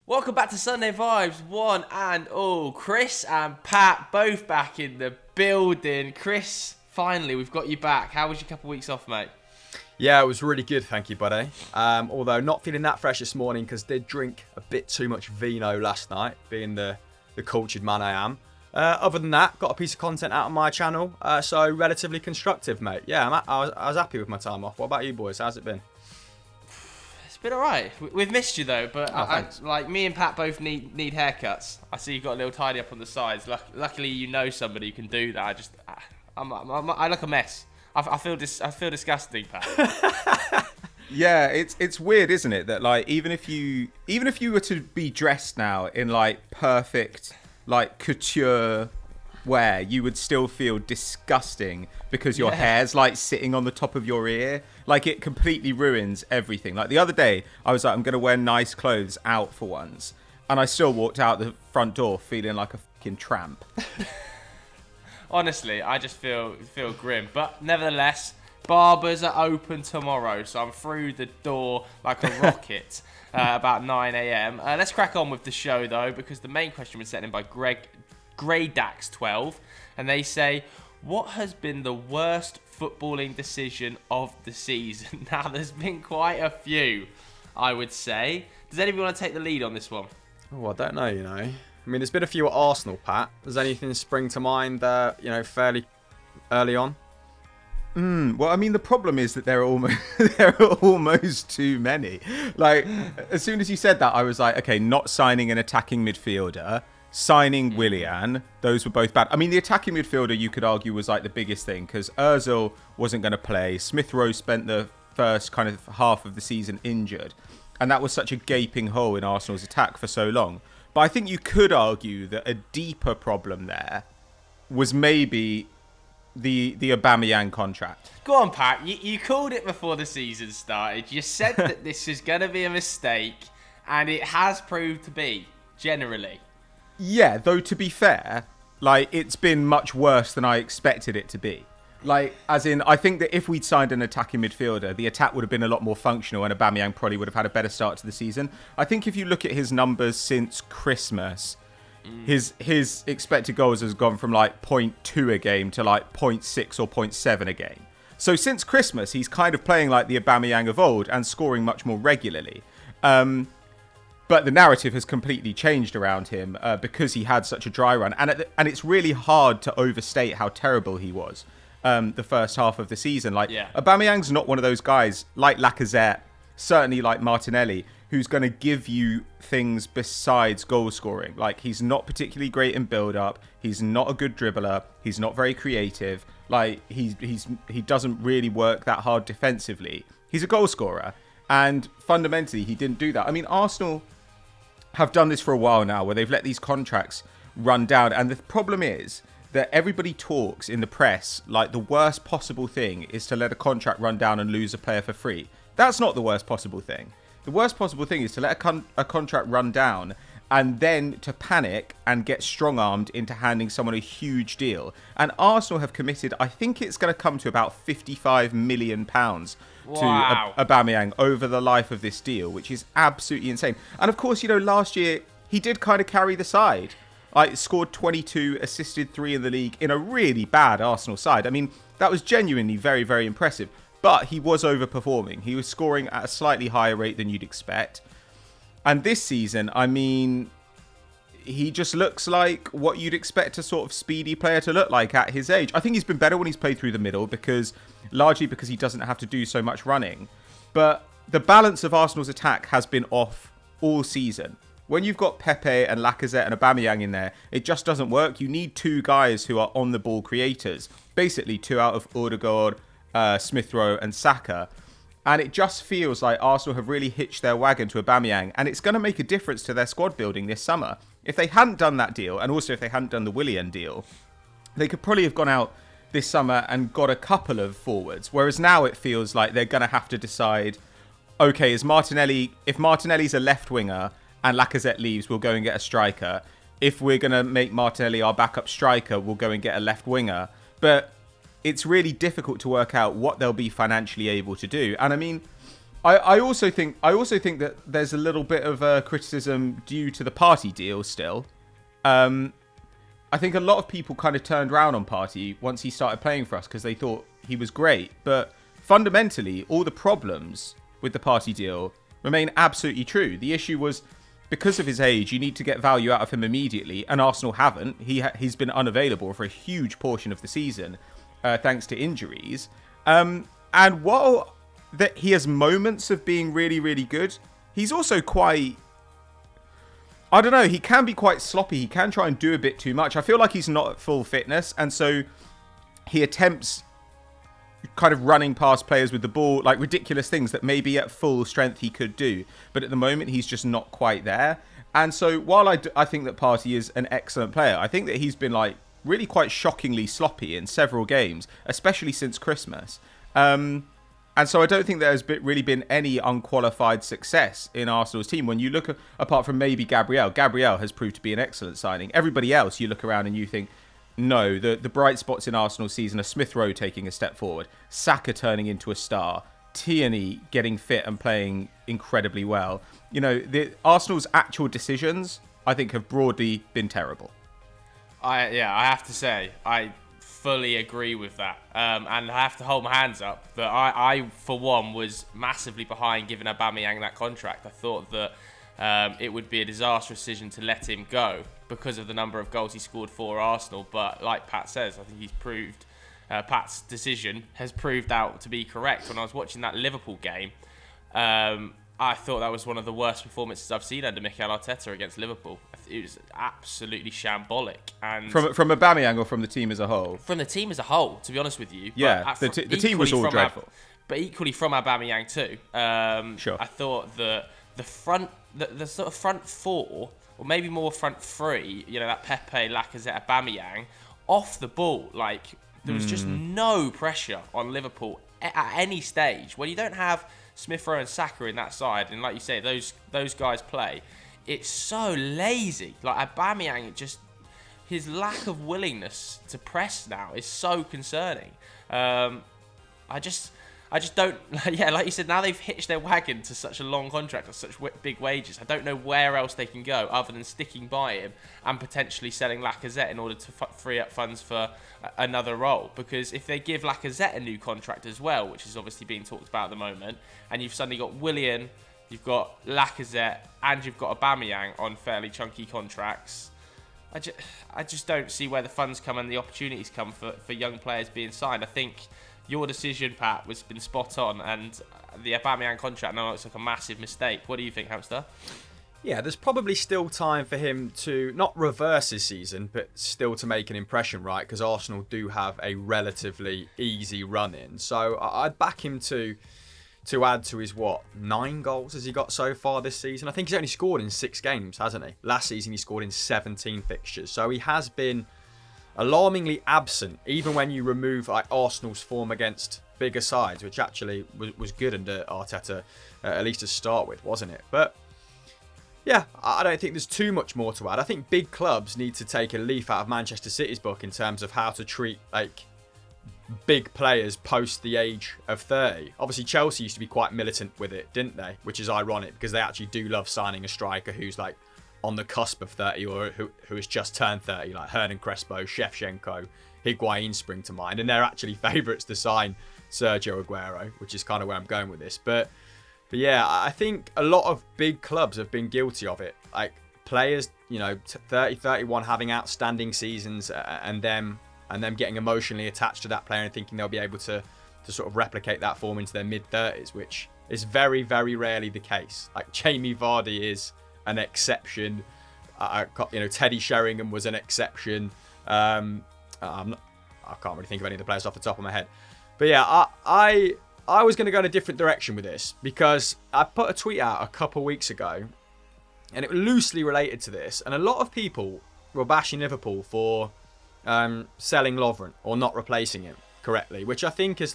Welcome back to Sunday Vibes, one and all. Chris and Pat both back in the building. Chris, finally, we've got you back. How was your couple of weeks off, mate? Yeah, it was really good, thank you, buddy. Although not feeling that fresh this morning because did drink a bit too much vino last night, being the cultured man I am. Other than that, got a piece of content out on my channel, so relatively constructive, mate. Yeah, I was happy with my time off. What about you boys? How's it been? It's been alright. We've missed you though, but thanks. like me and Pat both need haircuts. I see you've got a little tidy up on the sides. Luckily, you know somebody who can do that. I look a mess. I feel disgusting, Pat. Yeah, it's weird, isn't it? That like even if you were to be dressed now in like perfect like couture wear, you would still feel disgusting because your hair's like sitting on the top of your ear. Like it completely ruins everything. Like the other day, I was like, I'm gonna wear nice clothes out for once, and I still walked out the front door feeling like a fucking tramp. Honestly, I just feel grim. But nevertheless, barbers are open tomorrow, so I'm through the door like a rocket about 9 a.m. Let's crack on with the show, though, because the main question was sent in by Greydax12, and they say, what has been the worst footballing decision of the season? Now, there's been quite a few, I would say. Does anybody want to take the lead on this one? Oh, I don't know, you know. I mean, there's been a few at Arsenal, Pat. Does anything spring to mind, fairly early on? Well, I mean, the problem is that there are almost too many. Like, as soon as you said that, I was like, okay, not signing an attacking midfielder, signing Willian, those were both bad. I mean, the attacking midfielder, you could argue, was like the biggest thing because Ozil wasn't going to play. Smith Rowe spent the first kind of half of the season injured, and that was such a gaping hole in Arsenal's attack for so long. But I think you could argue that a deeper problem there was maybe the Aubameyang contract. Go on, Pat. You called it before the season started. You said that this is going to be a mistake, and it has proved to be, generally. Yeah, though to be fair, like it's been much worse than I expected it to be. Like, as in, I think that if we'd signed an attacking midfielder, the attack would have been a lot more functional and Aubameyang probably would have had a better start to the season. I think if you look at his numbers since Christmas, his expected goals has gone from like 0.2 a game to like 0.6 or 0.7 a game. So since Christmas, he's kind of playing like the Aubameyang of old and scoring much more regularly. But the narrative has completely changed around him because he had such a dry run. And it's really hard to overstate how terrible he was the first half of the season. Like, Aubameyang's not one of those guys like Lacazette, certainly like Martinelli, who's going to give you things besides goal scoring. Like, he's not particularly great in build-up. He's not a good dribbler. He's not very creative. Like, he doesn't really work that hard defensively. He's a goal scorer. And fundamentally, he didn't do that. I mean, Arsenal have done this for a while now where they've let these contracts run down. And the problem is that everybody talks in the press like the worst possible thing is to let a contract run down and lose a player for free. That's not the worst possible thing. The worst possible thing is to let a contract run down and then to panic and get strong-armed into handing someone a huge deal. And Arsenal have committed, I think it's going to come to about £55 million to Aubameyang over the life of this deal, which is absolutely insane. And of course, you know, last year he did kind of carry the side. Like, scored 22, assisted 3 in the league in a really bad Arsenal side. I mean, that was genuinely very, very impressive. But he was overperforming. He was scoring at a slightly higher rate than you'd expect. And this season, I mean, he just looks like what you'd expect a sort of speedy player to look like at his age. I think he's been better when he's played through the middle largely because he doesn't have to do so much running. But the balance of Arsenal's attack has been off all season. When you've got Pepe and Lacazette and Aubameyang in there, it just doesn't work. You need two guys who are on the ball creators. Basically, two out of Odegaard, Smith Rowe and Saka. And it just feels like Arsenal have really hitched their wagon to Aubameyang, and it's going to make a difference to their squad building this summer. If they hadn't done that deal, and also if they hadn't done the Willian deal, they could probably have gone out this summer and got a couple of forwards. Whereas now it feels like they're going to have to decide, okay, if Martinelli's a left winger and Lacazette leaves, we'll go and get a striker. If we're going to make Martinelli our backup striker, we'll go and get a left winger. But it's really difficult to work out what they'll be financially able to do. And I mean, I also think that there's a little bit of criticism due to the Partey deal still. I think a lot of people kind of turned around on Partey once he started playing for us because they thought he was great. But fundamentally, all the problems with the Partey deal remain absolutely true. The issue was because of his age, you need to get value out of him immediately, and Arsenal haven't. He's been unavailable for a huge portion of the season, thanks to injuries. And while that he has moments of being really, really good, he's also quite... I don't know, he can be quite sloppy. He can try and do a bit too much. I feel like he's not at full fitness, and so he attempts kind of running past players with the ball, like ridiculous things that maybe at full strength he could do. But at the moment, he's just not quite there. And so while I think that Partey is an excellent player, I think that he's been like really quite shockingly sloppy in several games, especially since Christmas. And so I don't think there's really been any unqualified success in Arsenal's team. When you look apart from maybe Gabriel has proved to be an excellent signing. Everybody else, you look around and you think, no, the bright spots in Arsenal's season are Smith Rowe taking a step forward, Saka turning into a star, Tierney getting fit and playing incredibly well. You know, Arsenal's actual decisions, I think, have broadly been terrible. I have to say, I fully agree with that, and I have to hold my hands up that I for one was massively behind giving Aubameyang that contract. I thought that it would be a disastrous decision to let him go because of the number of goals he scored for Arsenal, but like Pat says, I think he's proved Pat's decision has proved out to be correct. When I was watching that Liverpool game, I thought that was one of the worst performances I've seen under Mikel Arteta against Liverpool. It was absolutely shambolic. And from Aubameyang or from the team as a whole? From the team as a whole, to be honest with you. Yeah, the team was all dreadful. But equally from Aubameyang too. Sure. I thought the sort of front four, or maybe more front three, you know, that Pepe, Lacazette, Aubameyang, off the ball, like there was just no pressure on Liverpool at any stage. When you don't have Smith Rowe and Saka in that side, and like you say, those guys play, it's so lazy. Like Aubameyang, his lack of willingness to press now is so concerning. I just don't, like you said, now they've hitched their wagon to such a long contract at such big wages. I don't know where else they can go other than sticking by him and potentially selling Lacazette in order to free up funds for another role. Because if they give Lacazette a new contract as well, which is obviously being talked about at the moment, and you've suddenly got Willian, you've got Lacazette, and you've got Aubameyang on fairly chunky contracts, I just don't see where the funds come and the opportunities come for young players being signed. I think your decision, Pat, was been spot on, and the Aubameyang contract now looks like a massive mistake. What do you think, Hamster? Yeah, there's probably still time for him to not reverse his season, but still to make an impression, right? Because Arsenal do have a relatively easy run in. So I'd back him to add to his, 9 goals has he got so far this season? I think he's only scored in 6 games, hasn't he? Last season he scored in 17 fixtures. So he has been alarmingly absent, even when you remove like Arsenal's form against bigger sides, which actually was good under Arteta, at least to start with, wasn't it? But yeah, I don't think there's too much more to add. I think big clubs need to take a leaf out of Manchester City's book in terms of how to treat like big players post the age of 30. Obviously, Chelsea used to be quite militant with it, didn't they? Which is ironic because they actually do love signing a striker who's like on the cusp of 30 or who has just turned 30, like Hernan Crespo, Shevchenko, Higuain spring to mind. And they're actually favourites to sign Sergio Aguero, which is kind of where I'm going with this. But yeah, I think a lot of big clubs have been guilty of it. Like players, 30, 31 having outstanding seasons and them getting emotionally attached to that player and thinking they'll be able to sort of replicate that form into their mid-30s, which is very, very rarely the case. Like Jamie Vardy is an exception. Teddy Sheringham was an exception. I can't really think of any of the players off the top of my head. But yeah, I was going to go in a different direction with this because I put a tweet out a couple weeks ago and it was loosely related to this. And a lot of people were bashing Liverpool for selling Lovren or not replacing him correctly, which I think is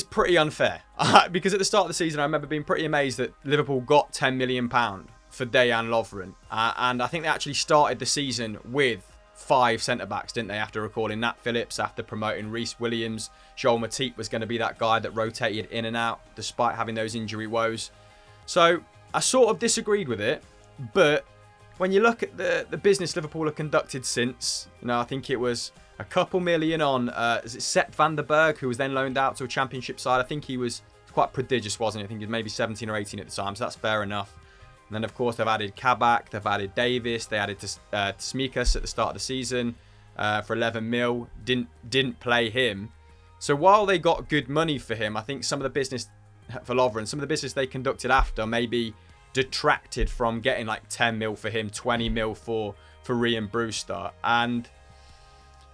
pretty unfair. Because at the start of the season, I remember being pretty amazed that Liverpool got £10 million for Dejan Lovren. And I think they actually started the season with 5 centre-backs, didn't they? After recalling Nat Phillips, after promoting Reece Williams, Joel Matip was going to be that guy that rotated in and out despite having those injury woes. So I sort of disagreed with it, but when you look at the business Liverpool have conducted since, I think it was a couple million on, is it Sepp van der Berg, who was then loaned out to a championship side. I think he was quite prodigious, wasn't he? I think he was maybe 17 or 18 at the time, so that's fair enough. And then, of course, they've added Kabak, they've added Davis, they added Tsimikas at the start of the season for 11 mil. Didn't play him. So while they got good money for him, I think some of the business for Lovren, some of the business they conducted after maybe detracted from getting like 10 mil for him, 20 mil for Rhian Brewster. And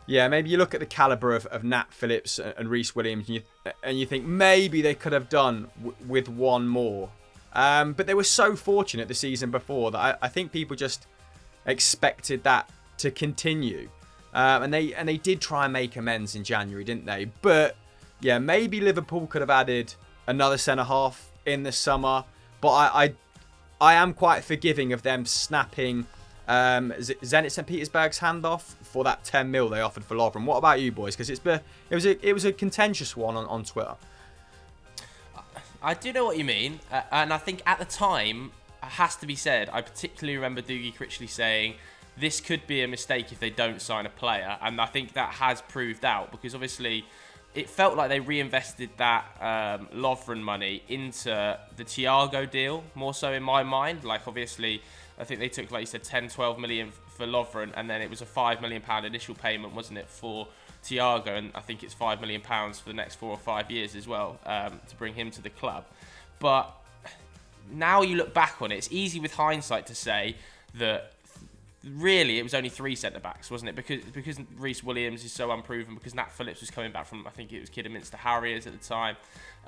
yeah, maybe you look at the calibre of Nat Phillips and Reece Williams and you think maybe they could have done with one more. But they were so fortunate the season before that I think people just expected that to continue. And they did try and make amends in January, didn't they? But yeah, maybe Liverpool could have added another centre-half in the summer. But I am quite forgiving of them snapping Zenit St. Petersburg's hand off for that 10 mil they offered for Lovren. What about you boys? Because it was a contentious one on Twitter. I do know what you mean, and I think at the time, it has to be said, I particularly remember Dougie Critchley saying, this could be a mistake if they don't sign a player, and I think that has proved out, because obviously it felt like they reinvested that Lovren money into the Thiago deal, more so in my mind. Like, obviously, I think they took, like you said, 10, 12 million for Lovren, and then it was a £5 million initial payment, wasn't it, for Thiago, and I think it's £5 million for the next 4 or 5 years as well, to bring him to the club. But now you look back on it, it's easy with hindsight to say that really it was only 3 centre-backs, wasn't it? Because Reece Williams is so unproven, because Nat Phillips was coming back from, I think it was Kidderminster Harriers at the time.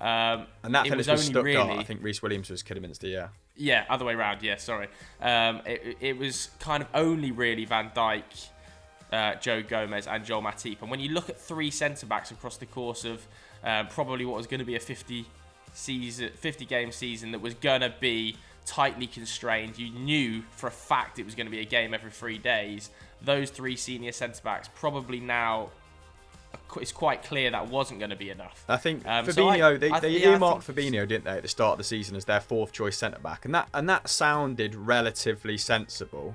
And Nat Phillips was Stuttgart, really, I think Reece Williams was Kidderminster, yeah. Yeah, other way around, yeah, sorry. It was kind of only really Van Dijk, Joe Gomez and Joel Matip. And when you look at 3 centre-backs across the course of probably what was going to be a 50-game season that was going to be tightly constrained, you knew for a fact it was going to be a game every 3 days. Those 3 senior centre-backs probably now, it's quite clear that wasn't going to be enough. I think Fabinho, they earmarked Fabinho, didn't they, at the start of the season as their 4th choice centre-back. And that sounded relatively sensible.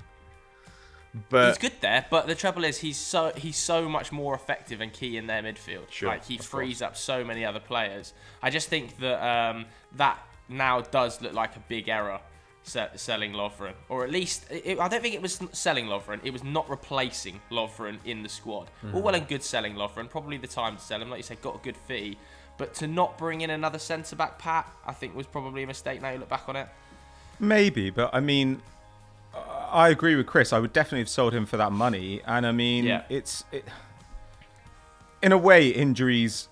But he's good there, but the trouble is he's so much more effective and key in their midfield. Sure, like, he frees up so many other players. I just think that that now does look like a big error, selling Lovren, or at least I don't think it was selling Lovren. It was not replacing Lovren in the squad. All well and good selling Lovren, probably the time to sell him. Like you said, got a good fee, but to not bring in another centre back, Pat, I think was probably a mistake. Now you look back on it. Maybe, but I mean, I agree with Chris. I would definitely have sold him for that money. And I mean, in a way, injuries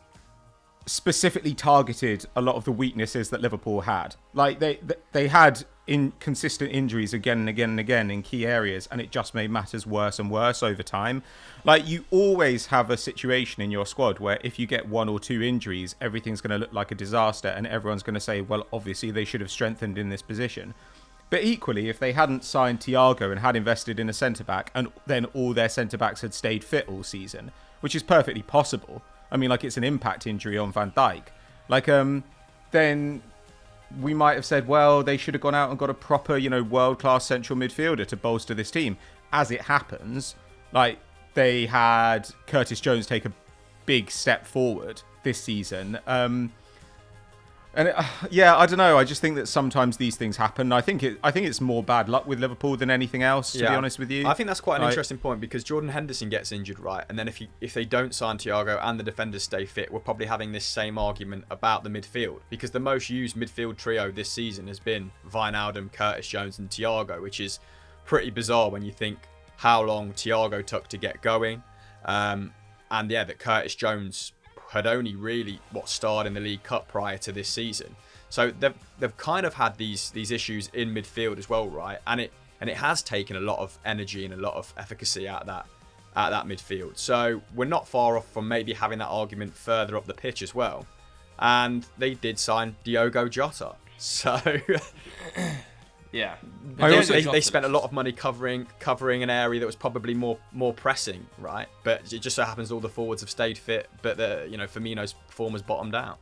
specifically targeted a lot of the weaknesses that Liverpool had. Like, they had inconsistent injuries again and again and again in key areas, and it just made matters worse and worse over time. Like, you always have a situation in your squad where if you get 1 or 2 injuries, everything's going to look like a disaster, and everyone's going to say, well, obviously they should have strengthened in this position. But equally, if they hadn't signed Thiago and had invested in a centre-back, and then all their centre-backs had stayed fit all season, which is perfectly possible. I mean, like, it's an impact injury on Van Dijk. Like, then we might have said, well, they should have gone out and got a proper, world-class central midfielder to bolster this team. As it happens, like, they had Curtis Jones take a big step forward this season. And I don't know. I just think that sometimes these things happen. I think it's more bad luck with Liverpool than anything else, to be honest with you. I think that's quite an interesting point, because Jordan Henderson gets injured, right? And then if they don't sign Thiago and the defenders stay fit, we're probably having this same argument about the midfield, because the most used midfield trio this season has been Wijnaldum, Curtis Jones and Thiago, which is pretty bizarre when you think how long Thiago took to get going. That Curtis Jones had only really starred in the League Cup prior to this season. So they've kind of had these issues in midfield as well, right? And it has taken a lot of energy and a lot of efficacy out of that midfield. So we're not far off from maybe having that argument further up the pitch as well. And they did sign Diogo Jota. So Yeah. They spent a lot of money covering an area that was probably more pressing, right? But it just so happens all the forwards have stayed fit, but Firmino's form has bottomed out.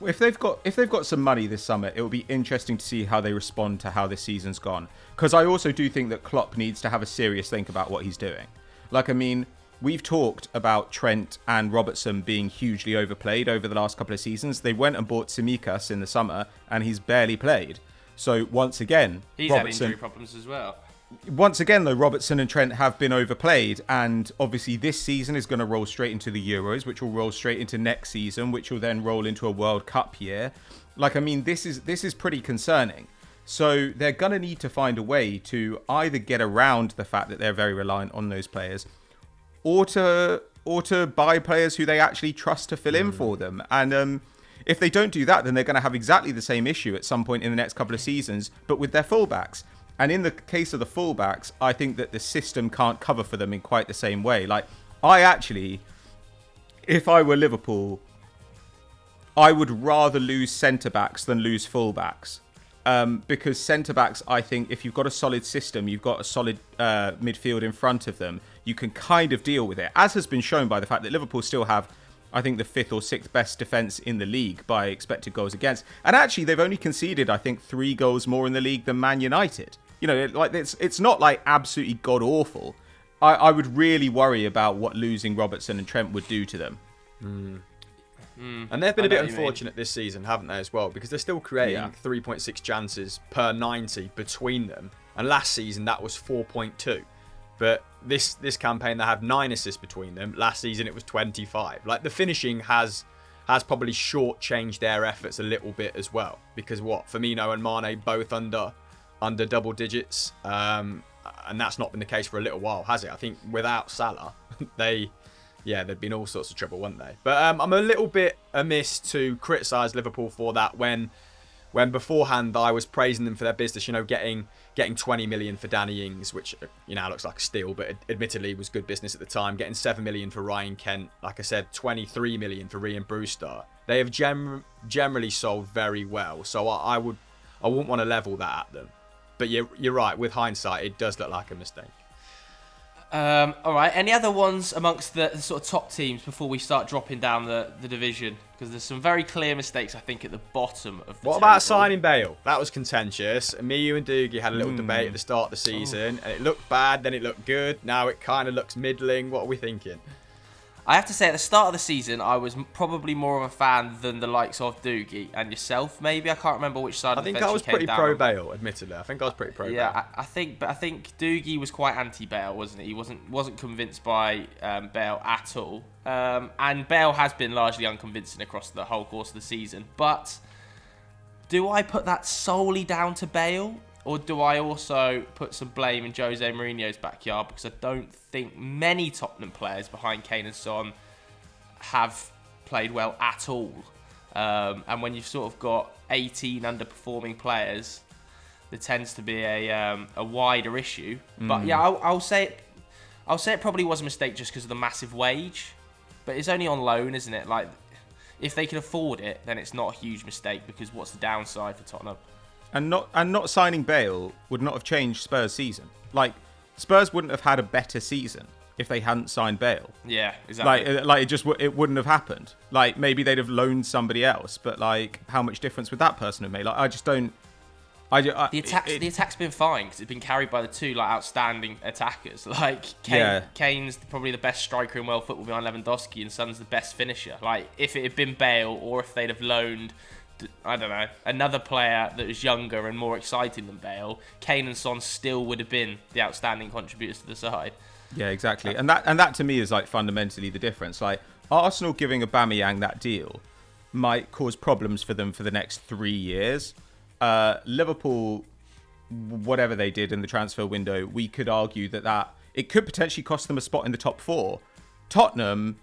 If they've got some money this summer, it will be interesting to see how they respond to how this season's gone. Because I also do think that Klopp needs to have a serious think about what he's doing. Like, I mean, we've talked about Trent and Robertson being hugely overplayed over the last couple of seasons. They went and bought Tsimikas in the summer, and he's barely played. So once again, he's had injury problems as well. Once again, though, Robertson and Trent have been overplayed, and obviously this season is going to roll straight into the Euros, which will roll straight into next season, which will then roll into a World Cup year. Like, I mean, this is pretty concerning. So they're going to need to find a way to either get around the fact that they're very reliant on those players, or to buy players who they actually trust to fill in for them. And if they don't do that, then they're going to have exactly the same issue at some point in the next couple of seasons, but with their fullbacks. And in the case of the fullbacks, I think that the system can't cover for them in quite the same way. Like, if I were Liverpool, I would rather lose centre-backs than lose fullbacks. Because centre-backs, I think, if you've got a solid system, you've got a solid midfield in front of them, you can kind of deal with it. As has been shown by the fact that Liverpool still have, I think, the 5th or 6th best defence in the league by expected goals against. And actually, they've only conceded, I think, 3 goals more in the league than Man United. You know, like it's not like absolutely god-awful. I would really worry about what losing Robertson and Trent would do to them. And they've been a bit unfortunate this season, haven't they, as well? Because they're still creating 3.6 chances per 90 between them. And last season, that was 4.2. But this campaign, they have 9 assists between them. Last season, it was 25. Like, the finishing has probably shortchanged their efforts a little bit as well. Because Firmino and Mane both under double digits. And that's not been the case for a little while, has it? I think without Salah, they'd been all sorts of trouble, wouldn't they? But I'm a little bit amiss to criticise Liverpool for that when beforehand I was praising them for their business, getting 20 million for Danny Ings, which looks like a steal, but admittedly was good business at the time. Getting 7 million for Ryan Kent, like I said, 23 million for Ryan Brewster. They have generally sold very well, so I wouldn't want to level that at them. But you're right. With hindsight, it does look like a mistake. All right. Any other ones amongst the sort of top teams before we start dropping down the division? Because there's some very clear mistakes, I think, at the bottom of the What table. about signing Bale? That was contentious. Me, you and Doogie had a little debate at the start of the season, and it looked bad, then it looked good. Now it kind of looks middling. What are we thinking? I have to say, at the start of the season, I was probably more of a fan than the likes of Doogie and yourself, maybe. I can't remember which side of the fence you came down. I think I was pretty pro-Bale, admittedly. I think I was pretty pro-Bale. Yeah, I think Doogie was quite anti-Bale, wasn't he? He wasn't convinced by Bale at all. And Bale has been largely unconvincing across the whole course of the season. But do I put that solely down to Bale? Or do I also put some blame in José Mourinho's backyard? Because I don't think many Tottenham players behind Kane and Son have played well at all. And when you've sort of got 18 underperforming players, there tends to be a wider issue. But yeah, I'll say it probably was a mistake just because of the massive wage. But it's only on loan, isn't it? Like, if they can afford it, then it's not a huge mistake, because what's the downside for Tottenham? And not signing Bale would not have changed Spurs' season. Like, Spurs wouldn't have had a better season if they hadn't signed Bale. Yeah, exactly. Like it wouldn't have happened. Like, maybe they'd have loaned somebody else, but like, how much difference would that person have made? Like, I just don't. The attack's been fine because it's been carried by the two outstanding attackers. Like, Kane's probably the best striker in world football behind Lewandowski, and Son's the best finisher. Like, if it had been Bale, or if they'd have loaned, I don't know, another player that was younger and more exciting than Bale, Kane and Son still would have been the outstanding contributors to the side. Yeah, exactly. And that to me is like fundamentally the difference. Like, Arsenal giving Aubameyang that deal might cause problems for them for the next 3 years. Liverpool, whatever they did in the transfer window, we could argue that it could potentially cost them a spot in the top 4. Tottenham,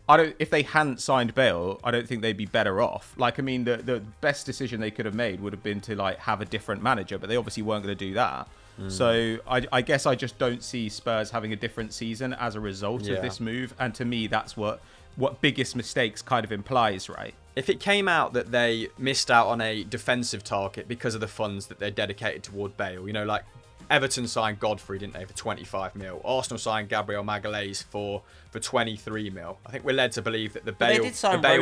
if they hadn't signed Bale, I don't think they'd be better off. Like, I mean, the best decision they could have made would have been to like have a different manager, but they obviously weren't going to do that. So I guess I just don't see Spurs having a different season as a result of this move. And to me, that's what what biggest mistakes kind of implies, right? If it came out that they missed out on a defensive target because of the funds that they dedicated toward Bale, you know, like Everton signed Godfrey, didn't they, for 25 mil? Arsenal signed Gabriel Magalhaes for 23 mil. I think we're led to believe that the Bale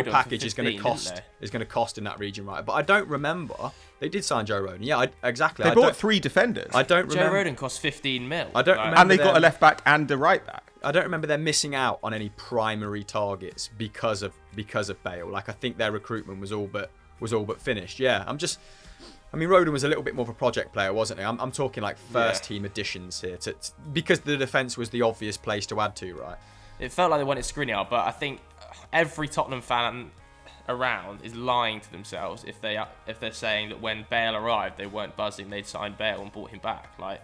package is going to cost in that region, right? But I don't remember. They did sign Joe Rodon. Yeah, exactly. They bought 3 defenders. I don't remember. Joe Rodon cost 15 mil. I don't remember. And they got a left back and a right back. I don't remember them missing out on any primary targets because of Bale. Like, I think their recruitment was all but finished. Yeah, I mean, Rodon was a little bit more of a project player, wasn't he? I'm talking like first team additions here, because the defence was the obvious place to add to, right? It felt like they wanted Skriniar, but I think every Tottenham fan around is lying to themselves if they're saying that when Bale arrived, they weren't buzzing, they'd signed Bale and brought him back. Like,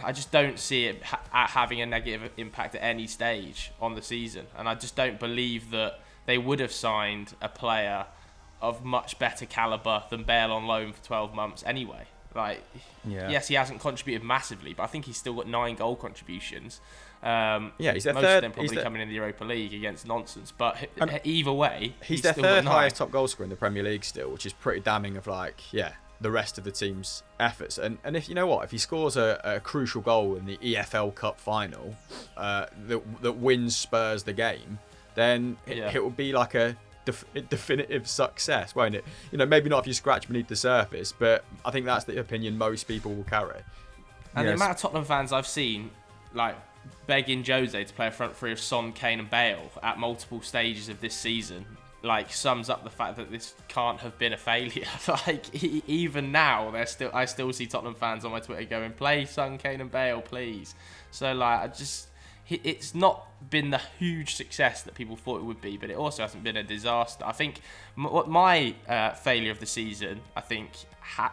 I just don't see it having a negative impact at any stage on the season, and I just don't believe that they would have signed a player of much better calibre than Bale on loan for 12 months anyway. Like, yes, he hasn't contributed massively, but I think he's still got 9 goal contributions. He's their most third. Of them probably coming in the Europa League against nonsense. But either way, he's their third highest top goal scorer in the Premier League still, which is pretty damning of the rest of the team's efforts. And if you know what, if he scores a crucial goal in the EFL Cup final that wins Spurs the game, then it will be like a definitive success, won't it? You know, maybe not if you scratch beneath the surface, but I think that's the opinion most people will carry. And the amount of Tottenham fans I've seen, like, begging Jose to play a front three of Son, Kane and Bale at multiple stages of this season, like, sums up the fact that this can't have been a failure. Like, even now, I still see Tottenham fans on my Twitter going, play Son, Kane and Bale, please. So, like, it's not been the huge success that people thought it would be, but it also hasn't been a disaster. I think my failure of the season, I think,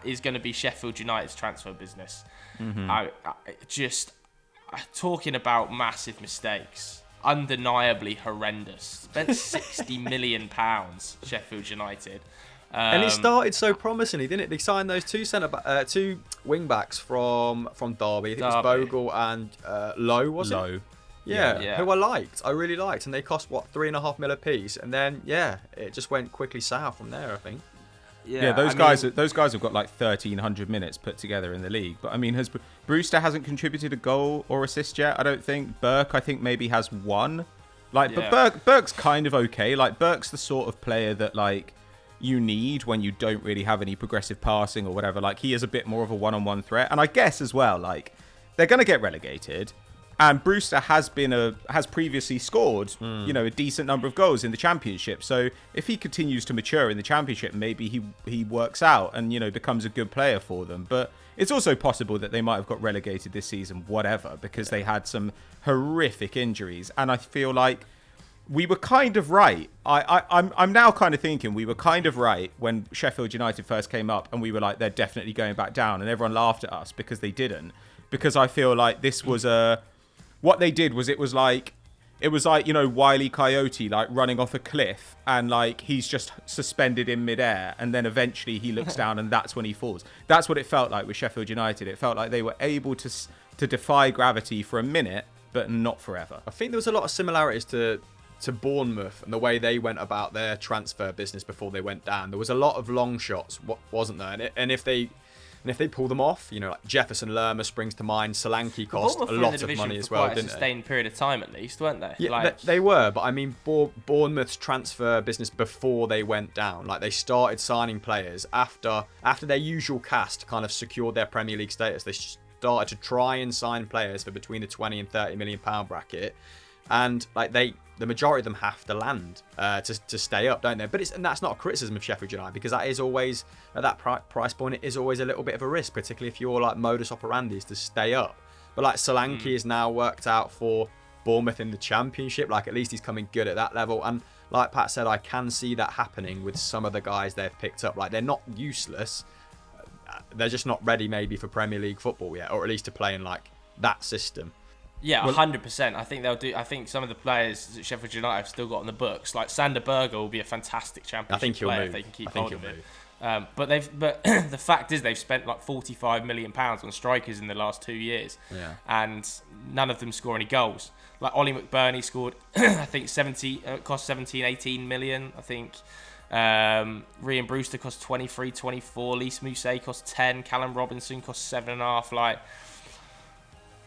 is going to be Sheffield United's transfer business. Mm-hmm. Talking about massive mistakes, undeniably horrendous. Spent £60 million, Sheffield United. And it started so promisingly, didn't it? They signed those two wing backs from Derby. I think it was Bogle and Lowe, was it? Yeah, who I really liked, and they cost $3.5 million a piece, and then it just went quickly south from there, I think. Those guys have got like 1,300 minutes put together in the league. But I mean, Brewster hasn't contributed a goal or assist yet, I don't think. Burke, I think, maybe has one. But Burke's kind of okay. Like, Burke's the sort of player that, like, you need when you don't really have any progressive passing or whatever. Like, he is a bit more of a one-on-one threat. And I guess as well, like, they're going to get relegated. And Brewster has previously scored, a decent number of goals in the Championship. So if he continues to mature in the Championship, maybe he works out and, becomes a good player for them. But it's also possible that they might have got relegated this season, whatever, because they had some horrific injuries. And I feel like we were kind of right. I'm now kind of thinking we were kind of right when Sheffield United first came up, and we were like, they're definitely going back down, and everyone laughed at us because they didn't. Because I feel like this was what they did was it was like Wile E. Coyote, like, running off a cliff, and, like, he's just suspended in midair, and then eventually he looks down and that's when he falls. That's what it felt like with Sheffield United. It felt like they were able to defy gravity for a minute, but not forever. I think there was a lot of similarities to Bournemouth and the way they went about their transfer business before they went down. There was a lot of long shots, wasn't there? And if they pull them off, like Jefferson Lerma springs to mind. Solanke cost a lot of money as well, didn't they? A sustained period of time at least, weren't they? Yeah, they were, but I mean, Bournemouth's transfer business before they went down, like, they started signing players after their usual cast kind of secured their Premier League status. They started to try and sign players for between the 20 and 30 million pound bracket, and like the majority of them have to land to stay up, don't they? And that's not a criticism of Sheffield United, because that is always, at that price point, it is always a little bit of a risk, particularly if your, like, modus operandi is to stay up. But, like, Solanke is now worked out for Bournemouth in the Championship. Like, at least he's coming good at that level. And like Pat said, I can see that happening with some of the guys they've picked up. Like, they're not useless. They're just not ready maybe for Premier League football yet, or at least to play in, like, that system. Yeah, 100%. I think they'll do. I think some of the players that Sheffield United have still got on the books, like Sander Berger, will be a fantastic Championship player if they can keep hold of it. But the fact is they've spent like £45 million on strikers in the last 2 years, and none of them score any goals. Like Ollie McBurney scored, I think cost 17-18 million. I think Ryan Brewster cost 23-24. Lise Mousset cost 10. Callum Robinson cost 7.5. Like,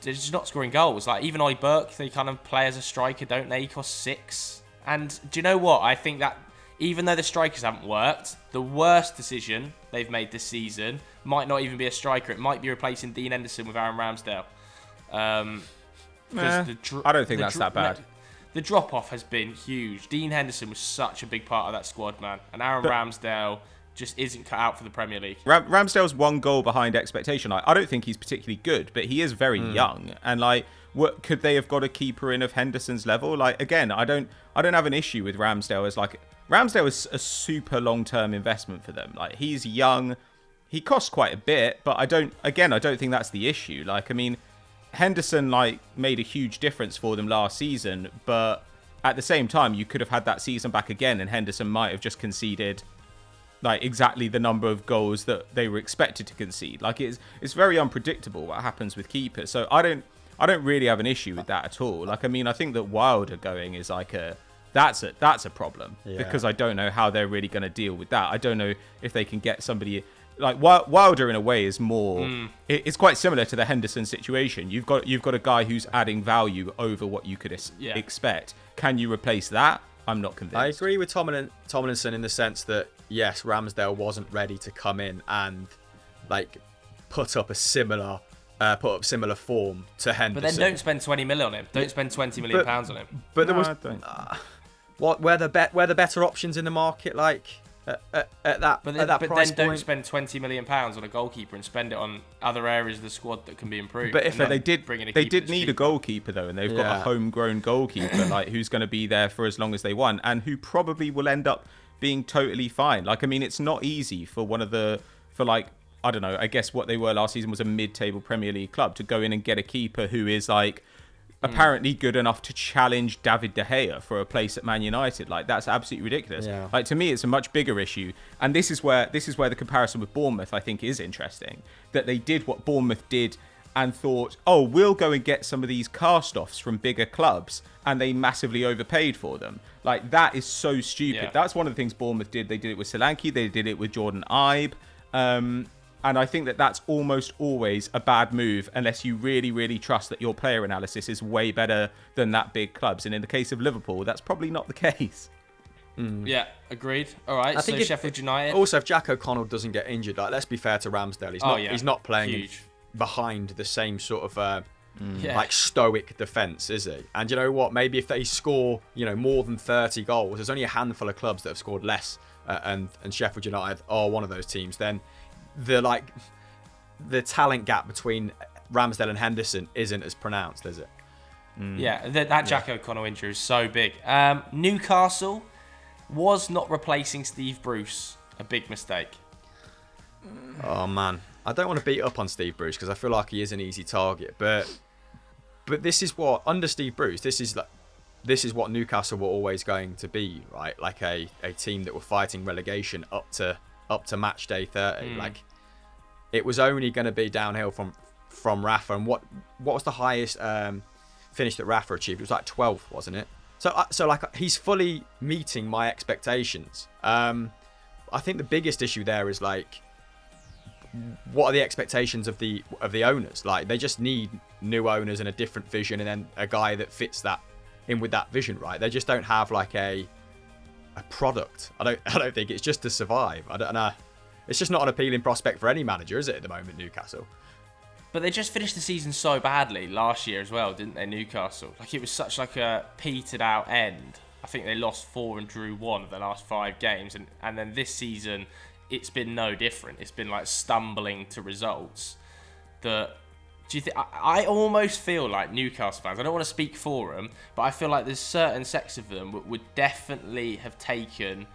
they're just not scoring goals. Like, even Ollie Burke, they kind of play as a striker, don't they? He costs 6. And do you know what? I think that even though the strikers haven't worked, the worst decision they've made this season might not even be a striker. It might be replacing Dean Henderson with Aaron Ramsdale. I don't think that's that bad. The drop-off has been huge. Dean Henderson was such a big part of that squad, man. And Aaron Ramsdale just isn't cut out for the Premier League. Ramsdale's 1 goal behind expectation. I don't think he's particularly good, but he is very young. And like, what could they have got a keeper in of Henderson's level? Like, again, I don't have an issue with Ramsdale as like Ramsdale is a super long-term investment for them. Like, he's young, he costs quite a bit, but I don't think that's the issue. Like, I mean, Henderson like made a huge difference for them last season, but at the same time, you could have had that season back again, and Henderson might have just conceded like exactly the number of goals that they were expected to concede. Like, it's very unpredictable what happens with keepers. So I don't really have an issue with that at all. Like, I mean, I think that Wilder going is like that's a problem, because I don't know how they're really going to deal with that. I don't know if they can get somebody like Wilder in a way is more. It's quite similar to the Henderson situation. You've got a guy who's adding value over what you could expect. Can you replace that? I'm not convinced. I agree with Tomlinson in the sense that yes, Ramsdale wasn't ready to come in and like put up similar form to Henderson. But then don't spend 20 million on him. Don't spend 20 million pounds on him. But there was were the better options in the market, like at that price then don't spend 20 million pounds on a goalkeeper and spend it on other areas of the squad that can be improved. But if they did need a goalkeeper though, and they've got a homegrown goalkeeper like who's going to be there for as long as they want, and who probably will end up being totally fine. Like, I mean, it's not easy for I don't know, I guess what they were last season was a mid-table Premier League club to go in and get a keeper who is like apparently good enough to challenge David De Gea for a place at Man United. Like, that's absolutely ridiculous. Yeah. Like, to me, it's a much bigger issue. And this is where the comparison with Bournemouth, I think, is interesting. That they did what Bournemouth did and thought, oh, we'll go and get some of these cast-offs from bigger clubs, and they massively overpaid for them. Like, that is so stupid. That's one of the things Bournemouth did. They did it with Solanke. They did it with Jordan Ibe. And I think that that's almost always a bad move unless you really, really trust that your player analysis is way better than that big club's. And in the case of Liverpool, that's probably not the case. Yeah, agreed. All right, so Sheffield United. Also, if Jack O'Connell doesn't get injured, like, let's be fair to Ramsdale. He's not playing behind the same sort of like stoic defence, is he? And you know what? Maybe if they score, more than 30 goals, there's only a handful of clubs that have scored less, and Sheffield United are one of those teams. Then the talent gap between Ramsdale and Henderson isn't as pronounced, is it? Yeah, that Jack O'Connell injury is so big. Newcastle was not replacing Steve Bruce a big mistake. Oh man, I don't want to beat up on Steve Bruce because I feel like he is an easy target, but this is what under Steve Bruce, this is what Newcastle were always going to be, right? Like a team that were fighting relegation up to match day 30. Like, it was only going to be downhill from Rafa. And what was the highest finish that Rafa achieved? It was like 12th, wasn't it? So like, he's fully meeting my expectations. I think the biggest issue there is like, what are the expectations of the owners? Like, they just need new owners and a different vision, and then a guy that fits that in with that vision, right? They just don't have like a product. I don't think it's just to survive. I don't know. It's just not an appealing prospect for any manager, is it, at the moment, Newcastle? But they just finished the season so badly last year as well, didn't they, Newcastle? Like, it was such like a petered out end. I think they lost 4 and drew 1 of the last 5 games, and then this season it's been no different. It's been like stumbling to results. I almost feel like Newcastle fans, I don't want to speak for them, but I feel like there's certain sects of them would definitely have taken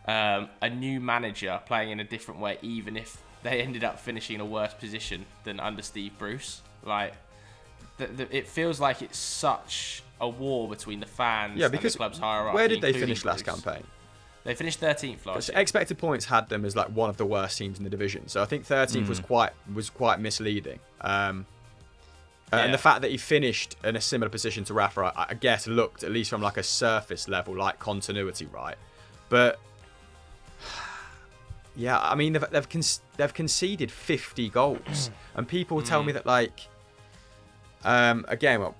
a new manager playing in a different way, even if they ended up finishing in a worse position than under Steve Bruce. Like, it feels like it's such a war between the fans and the club's hierarchy. Where did they finish last campaign? They finished 13th last year. Expected points had them as like one of the worst teams in the division. So I think 13th was quite misleading. And the fact that he finished in a similar position to Rafa, I guess, looked at least from like a surface level like continuity, right? But yeah, I mean they've conceded 50 goals, and people tell me that like again, well,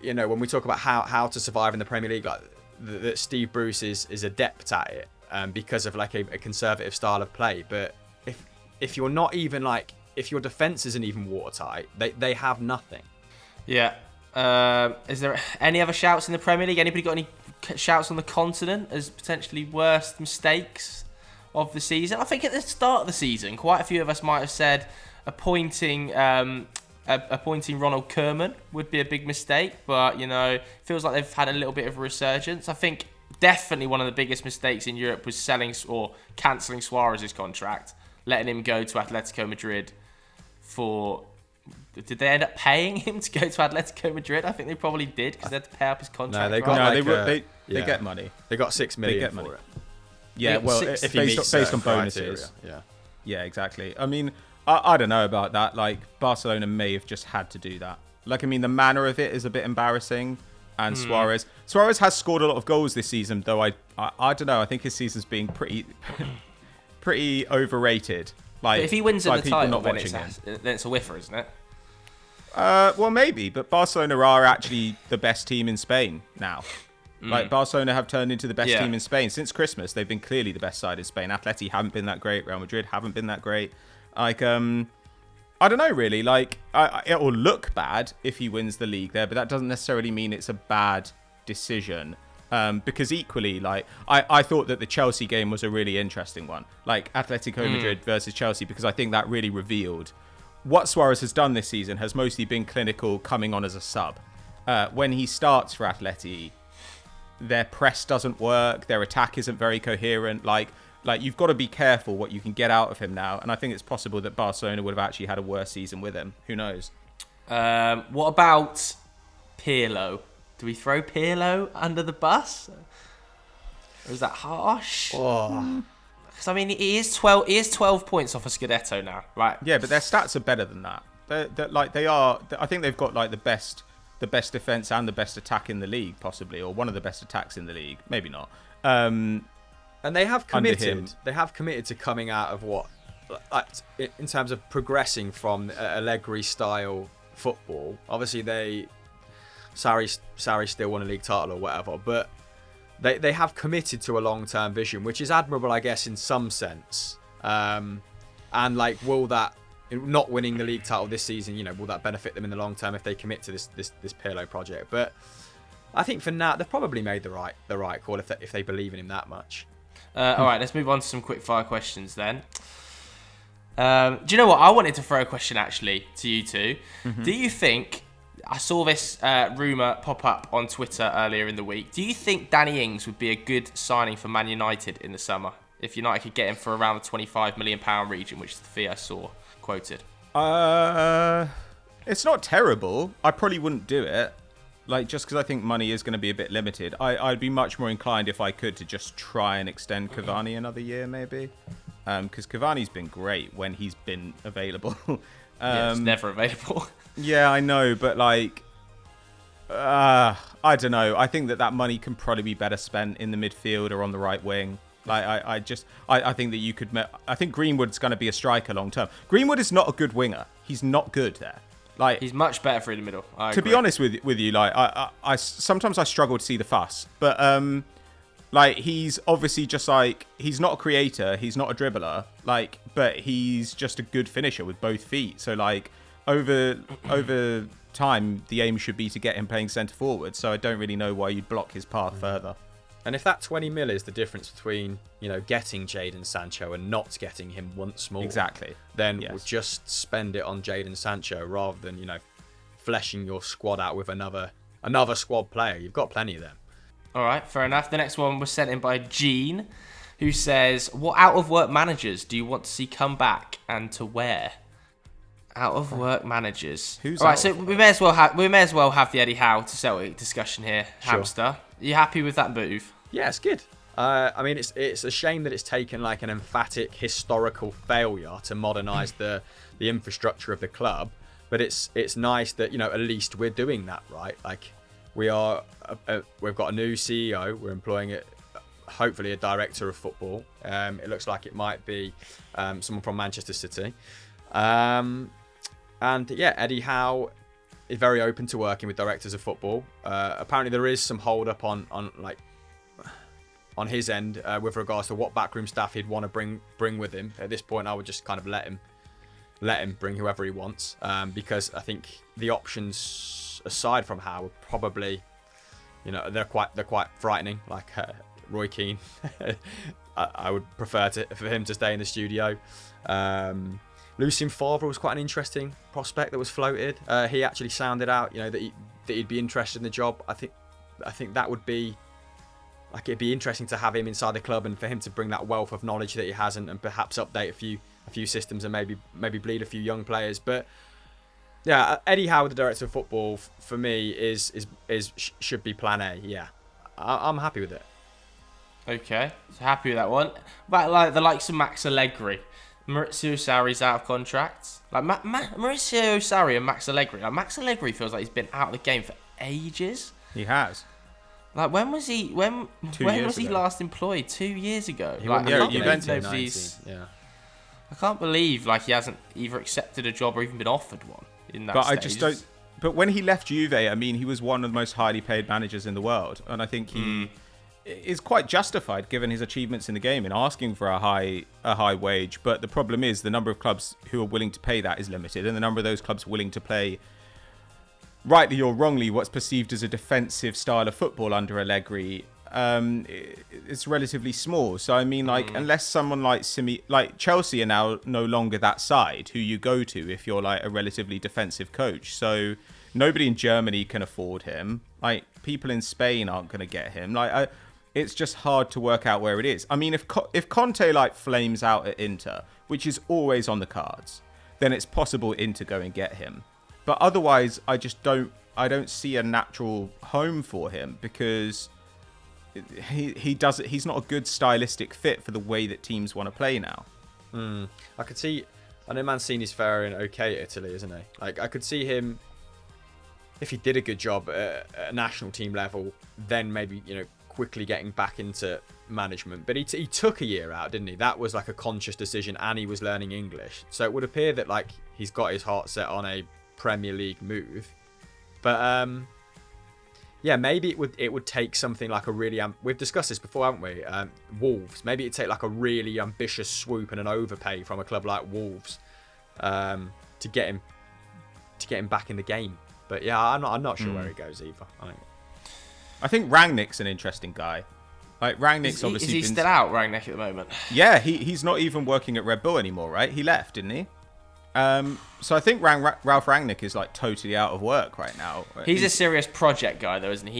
you know, when we talk about how to survive in the Premier League, like that Steve Bruce is adept at it because of like a conservative style of play. But if you're not even like, if your defense isn't even watertight, they have nothing. Yeah. Is there any other shouts in the Premier League? Anybody got any shouts on the continent as potentially worst mistakes of the season? I think at the start of the season, quite a few of us might have said appointing Ronald Koeman would be a big mistake, but you know, it feels like they've had a little bit of a resurgence. I think definitely one of the biggest mistakes in Europe was selling or cancelling Suarez's contract, letting him go to Atletico Madrid for... Did they end up paying him to go to Atletico Madrid? I think they probably did because they had to pay up his contract. No, they got they get money. They got $6 million for it. Yeah, well, if based on bonuses. Criteria. Yeah, exactly. I mean, I don't know about that. Like, Barcelona may have just had to do that. Like, I mean, the manner of it is a bit embarrassing. And Suarez has scored a lot of goals this season, though I don't know. I think his season's being pretty overrated. Like, but if he wins in the title, not then watching it's a whiffer, isn't it? Well, maybe, but Barcelona are actually the best team in Spain now. Like, Barcelona have turned into the best team in Spain. Since Christmas, they've been clearly the best side in Spain. Atleti haven't been that great. Real Madrid haven't been that great. Like, I don't know, really. Like, it will look bad if he wins the league there, but that doesn't necessarily mean it's a bad decision. Because equally, like, I thought that the Chelsea game was a really interesting one. Like, Atletico Madrid versus Chelsea, because I think that really revealed what Suarez has done this season has mostly been clinical, coming on as a sub. When he starts for Atleti, their press doesn't work, their attack isn't very coherent. Like you've got to be careful what you can get out of him now. And I think it's possible that Barcelona would have actually had a worse season with him. Who knows? What about Pirlo? Do we throw Pirlo under the bus? Or is that harsh? Oh. Because I mean, he is 12 points off a Scudetto now, right? Yeah, but their stats are better than that. They are. I think they've got like the best defense and the best attack in the league, possibly, or one of the best attacks in the league. Maybe not. And they have committed. They have committed to coming out of what, in terms of progressing from Allegri style football. Obviously, Sarri still won a league title or whatever, but they have committed to a long-term vision, which is admirable, I guess, in some sense. And like, will that, not winning the league title this season, you know, will that benefit them in the long term if they commit to this Pirlo project? But I think for now they've probably made the right call if they believe in him that much. All right, let's move on to some quick fire questions then. Do you know what? I wanted to throw a question actually to you two. Mm-hmm. Do you think, I saw this rumour pop up on Twitter earlier in the week, do you think Danny Ings would be a good signing for Man United in the summer if United could get him for around the £25 million region, which is the fee I saw quoted? It's not terrible. I probably wouldn't do it. Like, just because I think money is going to be a bit limited. I'd be much more inclined, if I could, to just try and extend Cavani another year, maybe. Because Cavani's been great when he's been available. Yeah, it's never available. Yeah, I know, but like, I don't know. I think that money can probably be better spent in the midfield or on the right wing. Like, I think that you could. I think Greenwood's going to be a striker long term. Greenwood is not a good winger. He's not good there. Like, he's much better through the middle. To be honest with you, like, I sometimes I struggle to see the fuss, but like, he's obviously just like, he's not a creator, he's not a dribbler, like, but he's just a good finisher with both feet. So like, over time, the aim should be to get him playing centre forward. So I don't really know why you'd block his path further. And if that 20 mil is the difference between, you know, getting Jadon Sancho and not getting him once more, exactly, then we'll just spend it on Jadon Sancho rather than, you know, fleshing your squad out with another squad player. You've got plenty of them. All right, fair enough. The next one was sent in by Gene, who says, "What out of work managers do you want to see come back, and to where?" Out of work managers. Who's all right? So we may as well have the Eddie Howe to Celtic discussion here. Sure. Hamster, are you happy with that move? Yeah, it's good. I mean, it's a shame that it's taken like an emphatic historical failure to modernise the infrastructure of the club. But it's nice that, you know, at least we're doing that, right? Like, we've got a new CEO. We're employing hopefully a director of football. It looks like it might be someone from Manchester City. And yeah, Eddie Howe is very open to working with directors of football. Apparently, there is some hold up on his end with regards to what backroom staff he'd want to bring with him. At this point, I would just kind of let him bring whoever he wants, because I think the options aside from Howe are probably, you know, they're quite frightening. Like Roy Keane, I would prefer for him to stay in the studio. Lucien Favre was quite an interesting prospect that was floated. He actually sounded out, you know, that he'd be interested in the job. I think that would be, like, it'd be interesting to have him inside the club and for him to bring that wealth of knowledge that he has, and perhaps update a few systems and maybe bleed a few young players. But yeah, Eddie Howe, the director of football, for me should be plan A. Yeah, I'm happy with it. Okay, so happy with that one. But like the likes of Max Allegri, Maurizio Sarri's out of contract. Like Maurizio Sarri and Max Allegri. Like Max Allegri feels like he's been out of the game for ages. He has. Like when was he? When was he last employed? 2 years ago. Like, I can't believe like he hasn't either accepted a job or even been offered one in that. But stage. I just don't. But when he left Juve, I mean, he was one of the most highly paid managers in the world, and I think he is quite justified given his achievements in the game in asking for a high wage. But the problem is the number of clubs who are willing to pay that is limited, and the number of those clubs willing to play, rightly or wrongly, what's perceived as a defensive style of football under Allegri, it's relatively small. So I mean, like, unless someone like Chelsea are now no longer that side who you go to if you're like a relatively defensive coach. So nobody in Germany can afford him. Like, people in Spain aren't going to get him. Like, it's just hard to work out where it is. I mean, if Conte like flames out at Inter, which is always on the cards, then it's possible Inter go and get him. But otherwise, I don't see a natural home for him, because he's not a good stylistic fit for the way that teams want to play now. I could see, I know Mancini's faring okay at Italy, isn't he? Like, I could see him, if he did a good job at a national team level, then maybe, you know, quickly getting back into management. But he took a year out, didn't he? That was like a conscious decision, and he was learning English. So it would appear that like he's got his heart set on a Premier League move. But yeah, maybe it would take something like a really we've discussed this before, haven't we? Wolves. Maybe it'd take like a really ambitious swoop and an overpay from a club like Wolves to get him back in the game. But yeah, I'm not sure where he goes either. I think Rangnick's an interesting guy. Like, Rangnick's obviously is he still out, Rangnick, at the moment? Yeah, he's not even working at Red Bull anymore, right? He left, didn't he? So I think Ralph Rangnick is like totally out of work right now. He's a serious project guy, though, isn't he?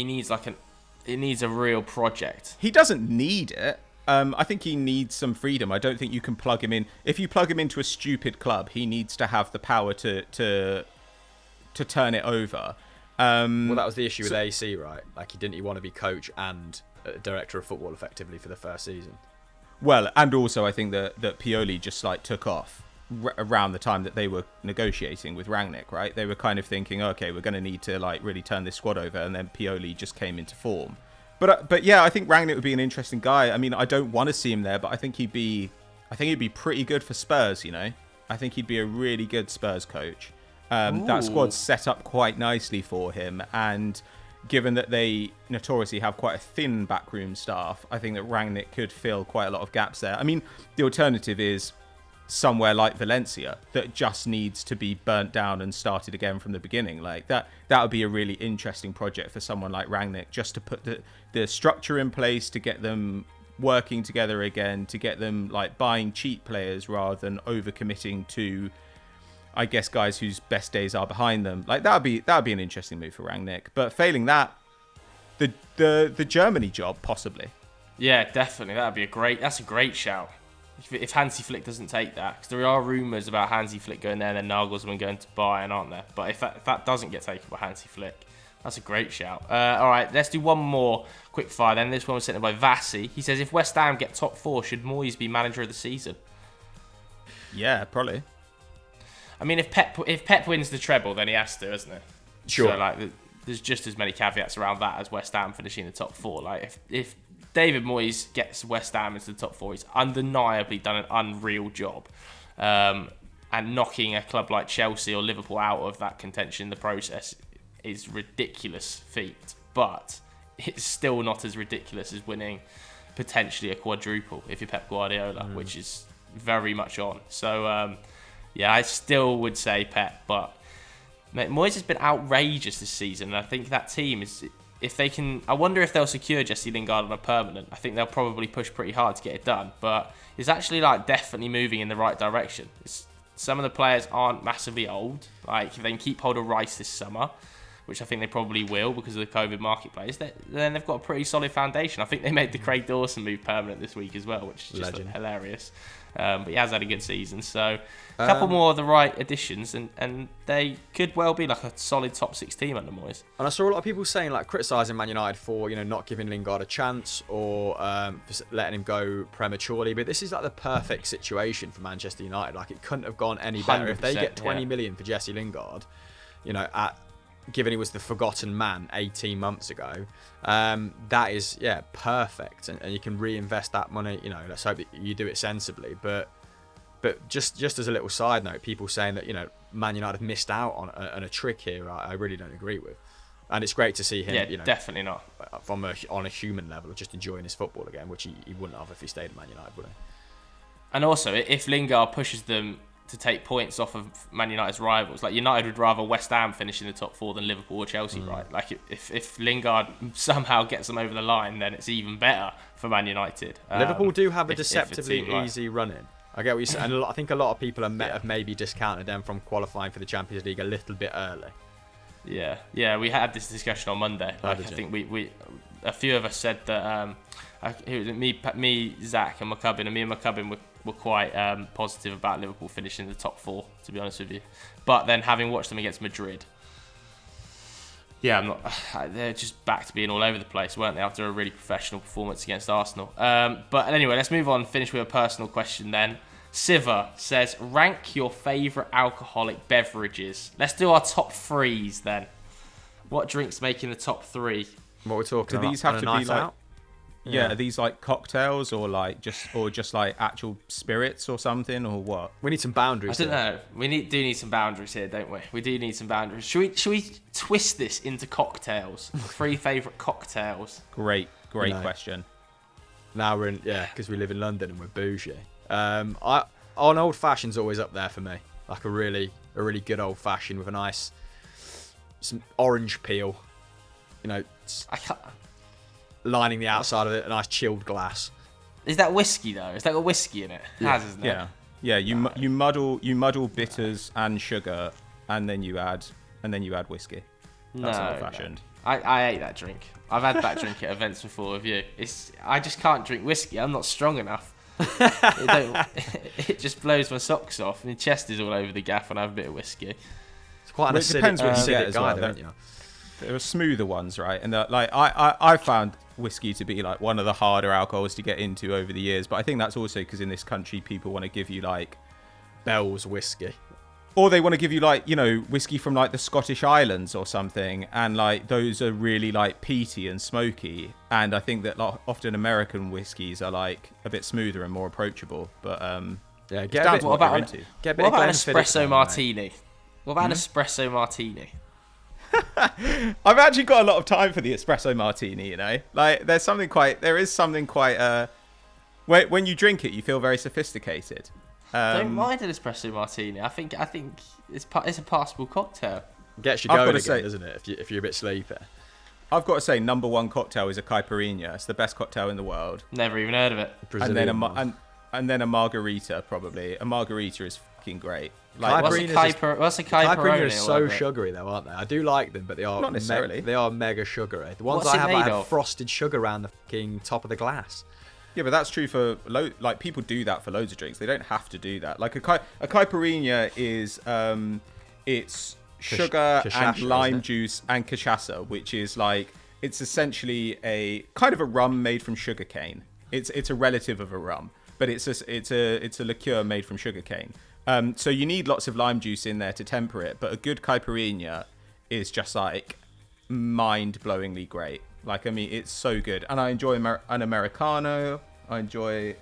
He needs a real project. He doesn't need it. I think he needs some freedom. I don't think you can plug him in. If you plug him into a stupid club, he needs to have the power to turn it over. Well, that was the issue with AC, right? Like, he want to be coach and director of football effectively for the first season. Well, and also I think that Pioli just like took off around the time that they were negotiating with Rangnick, right? They were kind of thinking, okay, we're going to need to like really turn this squad over, and then Pioli just came into form. But yeah, I think Rangnick would be an interesting guy. I mean, I don't want to see him there, but I think he'd be pretty good for Spurs, you know? I think he'd be a really good Spurs coach. That squad's set up quite nicely for him, and given that they notoriously have quite a thin backroom staff, I think that Rangnick could fill quite a lot of gaps there. I mean, the alternative is somewhere like Valencia that just needs to be burnt down and started again from the beginning. Like that would be a really interesting project for someone like Rangnick, just to put the structure in place, to get them working together again, to get them like buying cheap players rather than overcommitting to, I guess, guys whose best days are behind them. Like that would be an interesting move for Rangnick. But failing that, the Germany job possibly. Yeah, definitely. That's a great shout. If Hansi Flick doesn't take that, because there are rumours about Hansi Flick going there and then Nagelsmann going to Bayern, aren't there? But if that doesn't get taken by Hansi Flick, That's a great shout. All right, let's do one more quick fire then. This one was sent in by Vassi. He says, if West Ham get top 4, should Moyes be manager of the season? Yeah, probably. I mean, if Pep wins the treble, then he has to, isn't it? Sure. So, like, there's just as many caveats around that as West Ham finishing in the top 4. Like, if David Moyes gets West Ham into the top 4, he's undeniably done an unreal job. And knocking a club like Chelsea or Liverpool out of that contention in the process is ridiculous feat. But it's still not as ridiculous as winning potentially a quadruple if you're Pep Guardiola, which is very much on. So, yeah, I still would say Pep, but mate, Moyes has been outrageous this season. And I think that team is, if they can, I wonder if they'll secure Jesse Lingard on a permanent. I think they'll probably push pretty hard to get it done, but it's actually like definitely moving in the right direction. Some of the players aren't massively old. Like, if they can keep hold of Rice this summer, which I think they probably will because of the COVID marketplace, then they've got a pretty solid foundation. I think they made the Craig Dawson move permanent this week as well, which is just hilarious. But he has had a good season. So a couple more of the right additions, and they could well be like a solid top 6 team under Moyes. And I saw a lot of people saying, like, criticising Man United for, not giving Lingard a chance or for letting him go prematurely. But this is like the perfect situation for Manchester United. Like, it couldn't have gone any better. If they get 20 million for Jesse Lingard, given he was the forgotten man 18 months ago, that is, perfect. And you can reinvest that money. Let's hope that you do it sensibly. But just as a little side note, people saying that, Man United have missed out on a trick here, I really don't agree with. And it's great to see him, definitely not. On a human level, just enjoying his football again, which he wouldn't have if he stayed at Man United, would he? And also, if Lingard pushes them to take points off of Man United's rivals, like United would rather West Ham finish in the top 4 than Liverpool or Chelsea, right? Like, if Lingard somehow gets them over the line, then it's even better for Man United. Liverpool do have a deceptively easy run-in. I get what you're saying. And I think a lot of people have maybe discounted them from qualifying for the Champions League a little bit early. Yeah, we had this discussion on Monday. Like, I think we a few of us said that me, Zach, and McCubbin, and McCubbin were quite positive about Liverpool finishing in the top 4, to be honest with you. But then, having watched them against Madrid, I'm not. They're just back to being all over the place, weren't they, after a really professional performance against Arsenal? But anyway, let's move on. Finish with a personal question then. Siva says, rank your favourite alcoholic beverages. Let's do our top 3s then. What drinks making the top 3? What we're talking about? Do these have to be like? Out? Yeah, are these like cocktails or just like actual spirits or something, or what? We need some boundaries. I don't know. We do need some boundaries here, don't we? We do need some boundaries. Should we twist this into cocktails? 3 favourite cocktails. Great question. Now we're in, because we live in London and we're bougie. An old fashioned's always up there for me. Like a really good old fashioned with a nice some orange peel. I can't. Lining the outside of it, a nice chilled glass. Is that whiskey though? Is that got whiskey in it? It has, isn't it? Yeah. You muddle bitters and sugar, and then you add whiskey. That's old fashioned. No. I ate that drink. I've had that drink at events before with you. I just can't drink whiskey. I'm not strong enough. It just blows my socks off. My chest is all over the gaff when I have a bit of whiskey. It's quite an acidic guy, don't you? There are smoother ones, right? And I found whiskey to be like one of the harder alcohols to get into over the years. But I think that's also because in this country, people want to give you like Bell's whiskey. Or they want to give you like, whiskey from like the Scottish Islands or something. And like those are really like peaty and smoky. And I think that like, often American whiskies are like a bit smoother and more approachable. But what about an espresso martini? What about an espresso martini? I've actually got a lot of time for the espresso martini, Like there is something quite when you drink it you feel very sophisticated. Don't mind an espresso martini. I think it's a passable cocktail. Gets you going again, doesn't it? If you're a bit sleepy. I've got to say, number 1 cocktail is a caipirinha. It's the best cocktail in the world. Never even heard of it. And then a margarita, probably. A margarita is fucking great. Like, what's a caipirinha? Caipirinha is so sugary, though, aren't they? I do like them, but they are not necessarily. They are mega sugary. The ones I have frosted sugar around the fucking top of the glass. Yeah, but that's true for like people do that for loads of drinks. They don't have to do that. Like a caipirinha is it's sugar Cachaça, and isn't lime it? juice and cachaça, which is like, it's essentially a kind of a rum made from sugarcane. It's a relative of a rum, but it's a liqueur made from sugarcane. So you need lots of lime juice in there to temper it, but a good caipirinha is just like mind-blowingly great. Like, I mean, it's so good. And I enjoy an Americano. I enjoy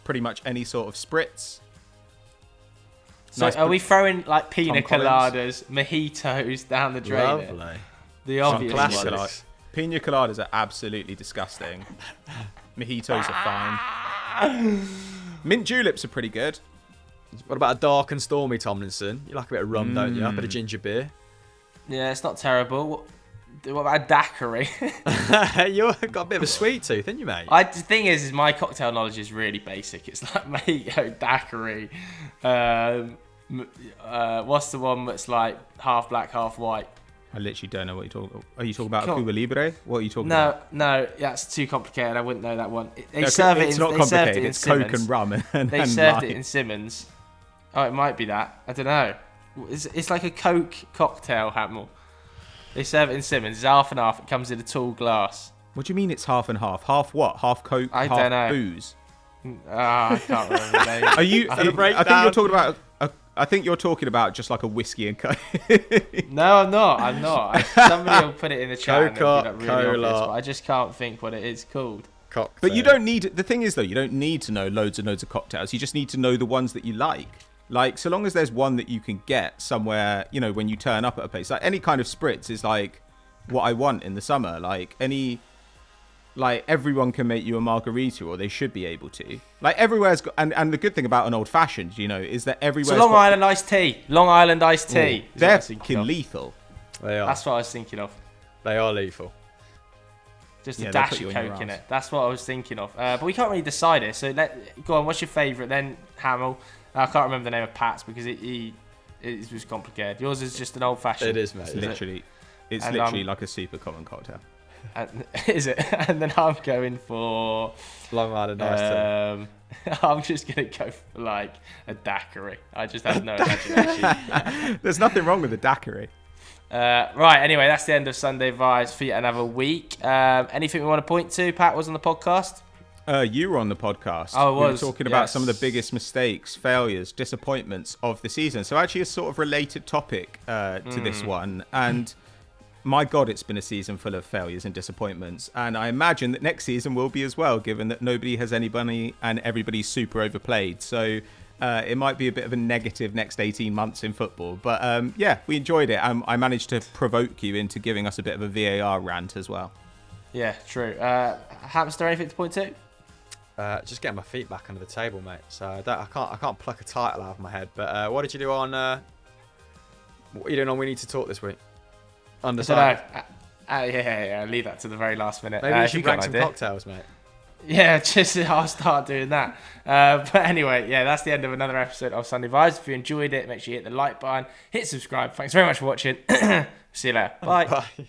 pretty much any sort of spritz. So Nice are we throwing like pina Tom Collins. coladas, mojitos down the drain? here? Lovely. The Some obvious classics. ones. Pina coladas are absolutely disgusting. Mojitos are fine. Mint juleps are pretty good. What about a dark and stormy Tomlinson? You like a bit of rum, don't you? A bit of ginger beer. Yeah, it's not terrible. What about a daiquiri? You've got a bit of a sweet tooth, haven't you, mate? The thing is my cocktail knowledge is really basic. It's like mojito, daiquiri. What's the one that's like half black, half white? I literally don't know what you're talking about. Are you talking about Cuba Libre? What are you talking No, about? no, that's too complicated. I wouldn't know that one. They No, serve it. it's in, not they served complicated. it in It's Coke Simmons. and rum and They and served lime. it in Simmons. Oh, it might be that. I don't know. It's like a Coke cocktail, Hamill. They serve it in Simmons. It's half and half. It comes in a tall glass. What do you mean it's half and half? Half what? Half Coke, I half don't know. booze? I can't remember the name. Are you? I think breakdown. you're talking about. I think you're talking about just like a whiskey and Coke. No, I'm not. Somebody will put it in the chat and it'll be like really Coca-Cola. obvious, but I just can't think what it is called. Cocktail. But you don't need. The thing is, though, you don't need to know loads and loads of cocktails. You just need to know the ones that you like. Like, so long as there's one that you can get somewhere, you know, when you turn up at a place. Like, any kind of spritz is like what I want in the summer. Like, everyone can make you a margarita, or they should be able to. Like, everywhere's got, and the good thing about an old fashioned, you know, is that everywhere's So Long got, Island iced tea. Long Island iced tea. is what I they're was thinking fucking of. lethal. They are. That's what I was thinking of. They are lethal. Just Yeah, a they'll dash put you of on your Coke in arse. it. That's what I was thinking of. But we can't really decide it. So go on. What's your favourite then, Hamill? I can't remember the name of Pat's because it was complicated. Yours is just an old fashioned. It is, mate. It's Is it? literally like a super common cocktail. Is it? And then I'm going for. Long Island iced tea. I'm just gonna go for like a daiquiri. I just have no imagination. There's nothing wrong with a daiquiri. Right. Anyway, that's the end of Sunday Vibes for yet another week. Anything we want to point to? Pat was on the podcast. You were on the podcast. Oh, I We were was, talking about yes. some of the biggest mistakes, failures, disappointments of the season. So actually a sort of related topic to this one. And my God, it's been a season full of failures and disappointments. And I imagine that next season will be as well, given that nobody has any money and everybody's super overplayed. So it might be a bit of a negative next 18 months in football. But yeah, we enjoyed it. I managed to provoke you into giving us a bit of a VAR rant as well. Yeah, true. Hamster, anything to point to? Just getting my feet back under the table, mate. So I can't pluck a title out of my head. But what did you do on? What are you doing on We Need to Talk this week? I don't Undecided. know. Yeah. Leave that to the very last minute. Maybe you if should got rank an some idea. cocktails, mate. Yeah, I'll start doing that. But anyway, yeah, that's the end of another episode of Sunday Vibes. If you enjoyed it, make sure you hit the like button, hit subscribe. Thanks very much for watching. See you later. Bye. Bye.